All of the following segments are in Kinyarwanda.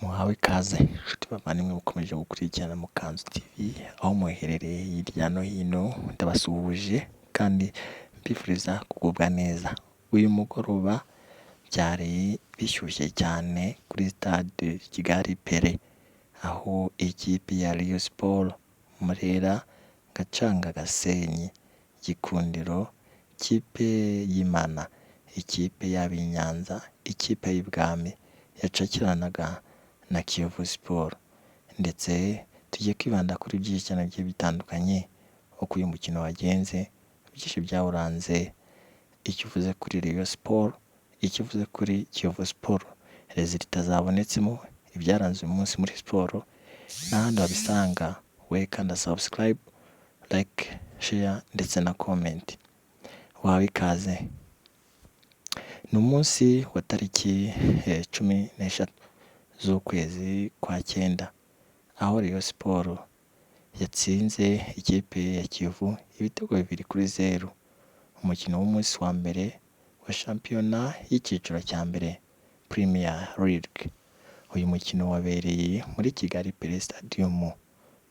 Muhawe ikaze inshuti bavandimwe mukomeje gukurikirana Mukanzu TV aho muherereye hirya no hino, ndabasuhuje kandi mbifuriza kugubwa neza. Uyu mugoroba byari bishyushye cyane kuri stade Kigali Pele, aho ikipe ya Rayon Sport Murera Gacanga Gasenyi Gikundiro, ikipe y'Imana, ikipe y'Abinyanza, ikipe y'Ibwami yacakiranaga na Kiyovu Sport, ndetse tugiye kwibanda kuri byinshi cyane bigiye bitandukanye uko uyu mukino wagenze, byinshi byawuranze, icyo uvuze kuri Rayon Sport, icyo uvuze kuri Kiyovu Sport, resultat zabonetsemo, ibyaranze uyu munsi muri siporo, n'ahandi wabisanga. We kanda subscribe, like, share ndetse na comment. Wawe ikaze. Ni umunsi wa tariki 13 z'ukwezi kwa 9, aho Rayon Sport yatsinze ikipe ya Kiyovu ibitego 2-0, umukino w'umunsi wa mbere wa shampiyona y'icyiciro cya mbere Premier League. Uyu mukino wabereye muri Kigali Pele Stadium,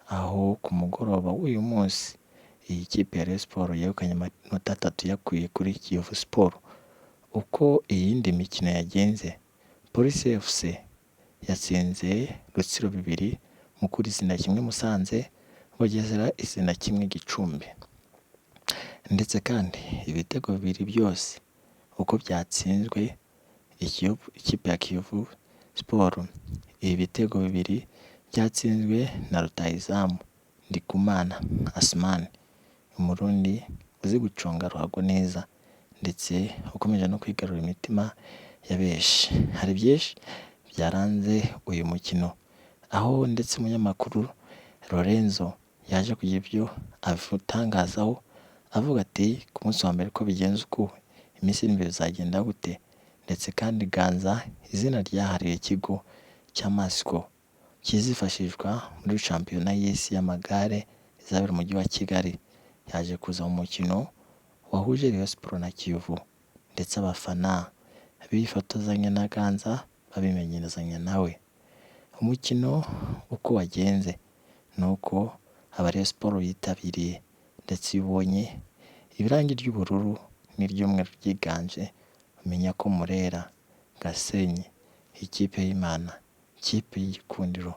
aho ku mugoroba w'uyu munsi iyi kipe ya Rayon Sport yegukanye amanota 3 yakuye kuri Kiyovu Sport. Uko iyindi mikino yagenze, Police FC yatsinze Rutsiro 2, Mukura 1 Musanze, Bugesera 1 Gicumbi. Ndetse kandi ibitego 2 byose uko byatsinzwe ikipe ya Kiyovu Sport, ibitego 2 byatsinzwe na rutahizamu Ndikumana Asmani, umurundi uzi guconga ruhago neza, ndetse ukomeje no kwigarura imitima ya benshi. Hari byinshi byaranze uyu mukino, aho ndetse umunyamakuru Lorenzo yaje kugira ibyo avutangazaho, avuga ati ku munsi wa mbere ko bigenze uko, iminsi imbere bizagenda gute, ndetse kandi Ganza izina ryahariwe ikigo cya Masiko kizifashishwa muri shampiyona y'isi y'amagare izabera mu mujyi wa Kigali, yaje kuza mu mukino wahuje Rayon Sport na Kiyovu, ndetse abafana bifotozanya na Ganza babimenyerezanya nawe. Umukino uko wagenze nuko aba Rayon Sport yitabiriye, ndetse ubonye ibirangi ry'ubururu n'iry'umweru ryiganje, umenya ko Murera Gasenyi, ikipe y'Imana, ikipe y'Igikundiro,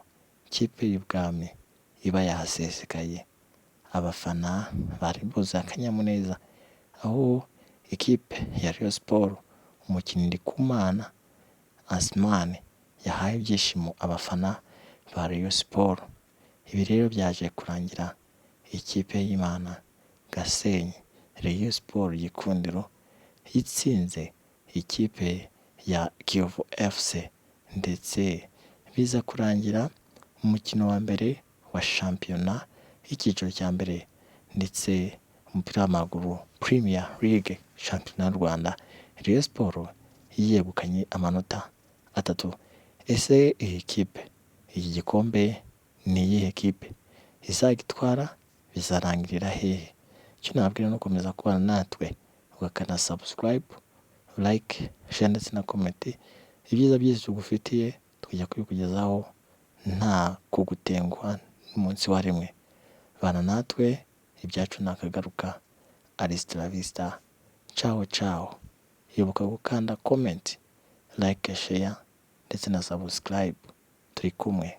ikipe y'Ibwami iba yahasesekaye. Abafana bari buze akanyamuneza, aho ikipe ya Rayon Sport umukinnyi Ndikumana Asmani yahaye ibyishimo abafana ba Rayon Sport. Ibi rero byaje kurangira ikipe y'Imana Gasenyi Rayon Sport Gikundiro itsinze ikipe ya Kiyovu FC, ndetse biza kurangira umukino wa mbere wa shampiyona y'icyiciro cya mbere, ndetse umupira w'amaguru Premier League shampiyona y'u Rwanda, Rayon Sport yegukanye amanota 3. Ese iyi kipe, iki gikombe ni iyihe kipe izagitwara? Bizarangirira hehe? Icyo nababwira no gukomeza kubana natwe, ugakanda subscribe, like, share ndetse na comment. Ibyiza byose tugufitiye tukajya kubikugezaho nta kugutenguha n'umunsi wa rimwe. Bana natwe, ibyacu nakagaruka. Hasta la vista. Ciao ciao. Ibuka gukanda comment, like, share ndetse na subscribe. Turi kumwe.